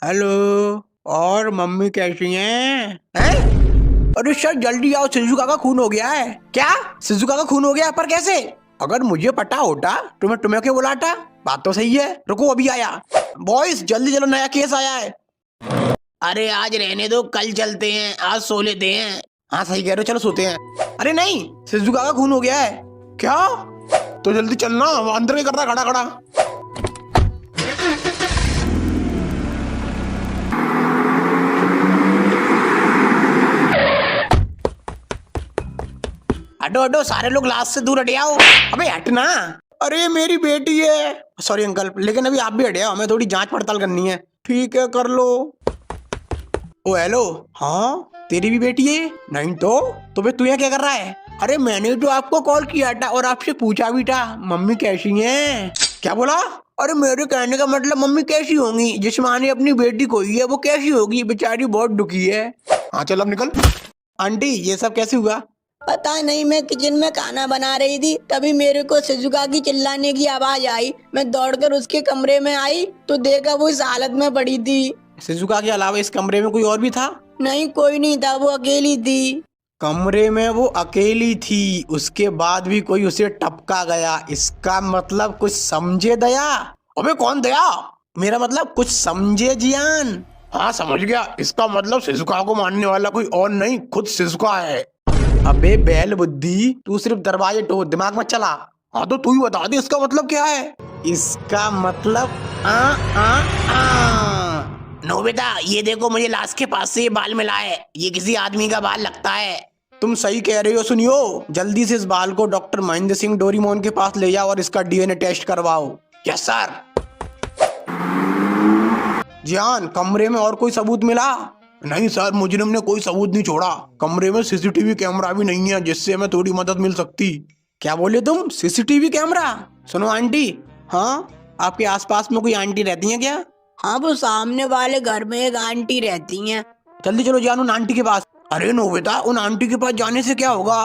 Hello. और mummy कैसी हैं? अरे सर जल्दी आओ, शिजुका का खून हो गया है। क्या? शिजुका का खून हो गया पर कैसे? अगर मुझे पता होता तो मैं तुम्हें क्यों बुलाता। बात तो सही है, रुको अभी आया। बॉयज जल्दी चलो, नया केस आया है। अरे आज रहने दो, कल चलते हैं, आज सो लेते हैं। हाँ सही कह रहे हो, चलो सोते हैं। अरे नहीं, शिजुका का खून हो गया है। क्या? तो जल्दी चलना, अंदर ही कर रहा खड़ा खड़ा। हटो हटो, सारे लोग लाश से दूर हट जाओ। अबे हटना। अरे मेरी बेटी है। सॉरी अंकल, लेकिन अभी आप भी हट जाओ, हमें थोड़ी जांच पड़ताल करनी है। ठीक है कर लो। ओ हेलो। हाँ तेरी भी बेटी है? नहीं तो फिर तू यहाँ क्या कर रहा है? अरे मैंने तो आपको कॉल किया था और आपसे पूछा भी था मम्मी कैसी हैं। क्या बोला? अरे मेरे कहने का मतलब मम्मी कैसी होंगी, जिस माँ ने अपनी बेटी खोई है वो कैसी होगी, बेचारी बहुत दुखी है। हाँ चल अब निकल। आंटी ये सब कैसे हुआ? पता नहीं, मैं किचन में खाना बना रही थी, तभी मेरे को शिजुका की चिल्लाने की आवाज आई। मैं दौड़कर उसके कमरे में आई तो देखा वो इस हालत में पड़ी थी। शिजुका के अलावा इस कमरे में कोई और भी था? नहीं, कोई नहीं था, वो अकेली थी। कमरे में वो अकेली थी, उसके बाद भी कोई उसे टपका गया, इसका मतलब कुछ समझे दया? अबे कौन दया? मेरा मतलब कुछ समझे जियान? हाँ समझ गया, इसका मतलब शिजुका को मारने वाला कोई और नहीं, खुद शिजुका है। अबे बैल बुद्धि, तू सिर्फ दरवाजे टोक, दिमाग मत चला। हाँ तो तू ही बता दे इसका मतलब क्या है? इसका मतलब आ आ आ। नोबिता ये देखो, मुझे लाश के पास से ये बाल मिला है, ये किसी आदमी का बाल लगता है। तुम सही कह रही हो। सुनियो, जल्दी से इस बाल को डॉक्टर महेंद्र सिंह डोरीमोन के पास ले जाओ और इसका डीएनए टेस्ट करवाओ। Yes sir. जियान कमरे में और कोई सबूत मिला? नहीं सर, मुजरिम ने कोई सबूत नहीं छोड़ा। कमरे में सीसीटीवी कैमरा भी नहीं है जिससे हमें थोड़ी मदद मिल सकती। क्या बोले तुम? CCTV camera? सुनो आंटी। हाँ आपके आसपास में कोई आंटी रहती है क्या? हाँ, वो सामने वाले घर में एक आंटी रहती हैं। जल्दी चलो जान उन आंटी के पास। अरे नोबिता, उन आंटी के पास जाने से क्या होगा?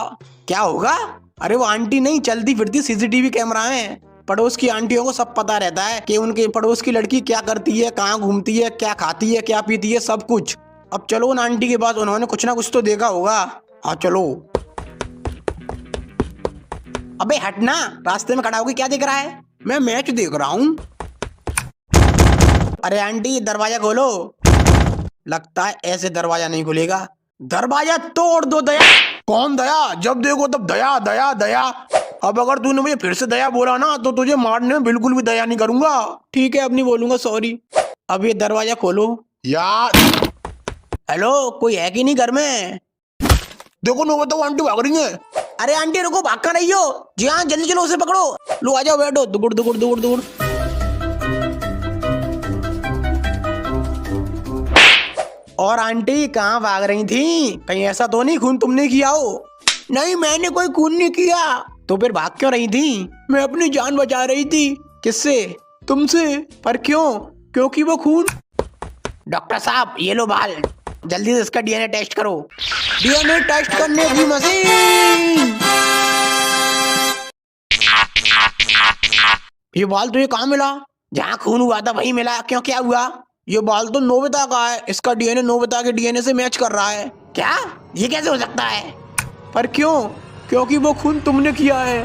क्या होगा? अरे वो आंटी नहीं, चलती फिरती सीसीटीवी कैमरा है। पड़ोस की आंटियों को सब पता रहता है कि उनके पड़ोस की लड़की क्या करती है, कहाँ घूमती है, क्या खाती है, क्या पीती है, सब कुछ। अब चलो उन आंटी के पास, उन्होंने कुछ ना कुछ तो देखा होगा। हाँ चलो। अबे हटना, रास्ते में खड़ा होकर क्या देख रहा है? मैं मैच देख रहा हूँ। अरे आंटी दरवाजा खोलो। लगता है ऐसे दरवाजा नहीं खुलेगा। दरवाजा तोड़ दो दया। कौन दया? जब देखो तब दया दया दया। अब अगर तूने मुझे फिर से दया बोला ना तो तुझे मारने में बिल्कुल भी दया नहीं करूंगा। ठीक है अब नहीं बोलूंगा, सॉरी। अब ये दरवाजा खोलो यार। हेलो, कोई है कि नहीं घर में? देखो नोबिता, वो आंटी भाग रही है। अरे आंटी रुको, भाग कर रही हो? जी हाँ जल्दी चलो, उसे पकड़ो। लो आ जाओ, बैठो। दुगुड़ दुगुड़ दुगुड़ दुगुड़। और आंटी कहाँ भाग रही थी? कहीं ऐसा तो नहीं खून तुमने किया हो? नहीं मैंने कोई खून नहीं किया। तो फिर भाग क्यों रही थी? मैं अपनी जान बचा रही थी। किससे? तुमसे। पर क्यों? क्योंकि वो खून। डॉक्टर साहब ये लो बाल, जल्दी से इसका डीएनए टेस्ट करो। डीएनए टेस्ट करने की मशीन। ये बाल तुझे कहाँ मिला? जहाँ खून हुआ था वही मिला। क्यों, क्या हुआ? ये बाल तो नोबिता का है, इसका डीएनए नोबिता के डीएनए से मैच कर रहा है। क्या? ये कैसे हो सकता है? पर क्यों? क्योंकि वो खून तुमने किया है।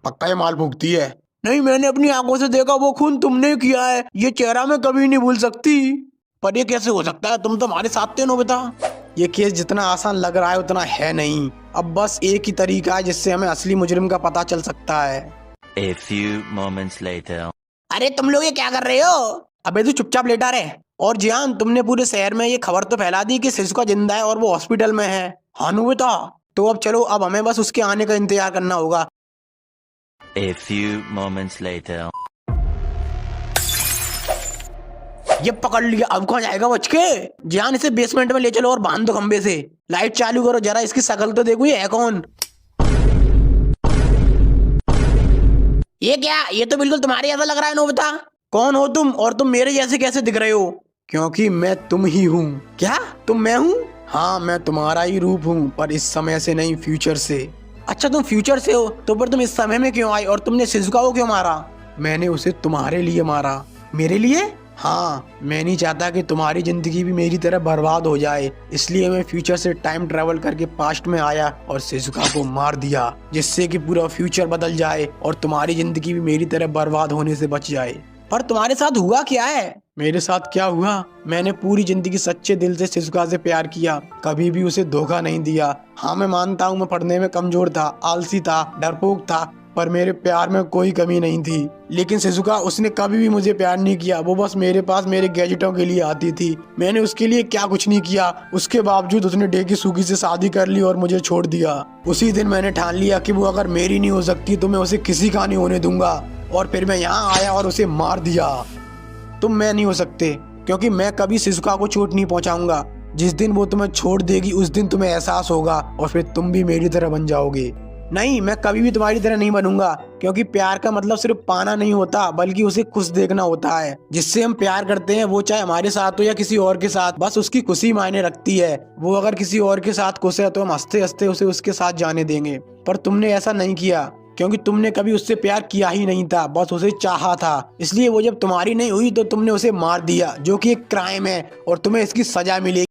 पक्का ये माल भुगती है? नहीं, मैंने अपनी आंखों से देखा, वो खून तुमने किया है। ये चेहरा मैं कभी नहीं भूल सकती। पर ये कैसे हो सकता है? तुम तो हमारे साथ थे नोबिता। ये केस जितना आसान लग रहा है उतना है नहीं। अब बस एक ही तरीका है जिससे हमें असली मुजरिम का पता चल सकता है। A few moments later. अरे तुम लोग ये क्या कर रहे हो? अबे तू चुपचाप लेटा रहे। और जियान, तुमने पूरे शहर में ये खबर तो फैला दी कि शिजुका जिंदा है और वो हॉस्पिटल में है। हाँ नोबिता, तो अब चलो, अब हमें बस उसके आने का इंतजार करना होगा। A few moments later. ये पकड़ लिया, अब कहाँ जाएगा बच के? जियान इसे बेसमेंट में ले चलो और बांध दो खंबे से। लाइट चालू करो जरा, इसकी शक्ल तो देखो, ये है कौन? ये क्या? ये तो बिल्कुल तुम्हारे जैसा लग रहा है नोबिता। कौन हो तुम, और तुम मेरे जैसे कैसे दिख रहे हो? क्योंकि मैं तुम ही हूँ। क्या तुम मैं हूँ? हाँ मैं तुम्हारा ही रूप हूँ, पर इस समय से नहीं, फ्यूचर से। अच्छा तुम फ्यूचर से हो, तो फिर तुम इस समय में क्यों आई और तुमने शिजुका को क्यों मारा? मैंने उसे तुम्हारे लिए मारा। मेरे लिए? हाँ, मैं नहीं चाहता कि तुम्हारी जिंदगी भी मेरी तरह बर्बाद हो जाए, इसलिए मैं फ्यूचर से टाइम ट्रेवल करके पास्ट में आया और शिजुका को मार दिया, जिससे कि पूरा फ्यूचर बदल जाए और तुम्हारी जिंदगी भी मेरी तरह बर्बाद होने से बच जाए। पर तुम्हारे साथ हुआ क्या है? मेरे साथ क्या हुआ? मैंने पूरी जिंदगी सच्चे दिल से शिजुका से प्यार किया, कभी भी उसे धोखा नहीं दिया। हाँ, मैं मानता हूँ मैं पढ़ने में कमजोर था, आलसी था, डरपोक था, पर मेरे प्यार में कोई कमी नहीं थी। लेकिन शिजुका, उसने कभी भी मुझे प्यार नहीं किया, वो बस मेरे पास मेरे गैजेटों के लिए आती थी। मैंने उसके लिए क्या कुछ नहीं किया, उसके बावजूद उसने डेकिसुगी से शादी कर ली और मुझे छोड़ दिया। उसी दिन मैंने ठान लिया कि वो अगर मेरी नहीं हो सकती तो मैं उसे किसी का नहीं होने दूंगा, और फिर मैं यहाँ आया और उसे मार दिया। तुम मैं नहीं हो सकते, क्योंकि मैं कभी शिजुका को चोट नहीं पहुंचाऊंगा। जिस दिन वो तुम्हें छोड़ देगी उस दिन तुम्हें एहसास होगा और फिर तुम भी मेरी तरह बन जाओगे। नहीं, मैं कभी भी तुम्हारी तरह नहीं बनूंगा, क्योंकि प्यार का मतलब सिर्फ पाना नहीं होता, बल्कि उसे खुश देखना होता है। जिससे हम प्यार करते हैं वो चाहे हमारे साथ हो या किसी और के साथ, बस उसकी खुशी मायने रखती है। वो अगर किसी और के साथ खुश है तो हम हंसते हंसते उसे उसके साथ जाने देंगे। पर तुमने ऐसा नहीं किया, क्योंकि तुमने कभी उससे प्यार किया ही नहीं था, बस उसे चाहा था। इसलिए वो जब तुम्हारी नहीं हुई तो तुमने उसे मार दिया, जो कि एक क्राइम है और तुम्हें इसकी सजा मिलेगी।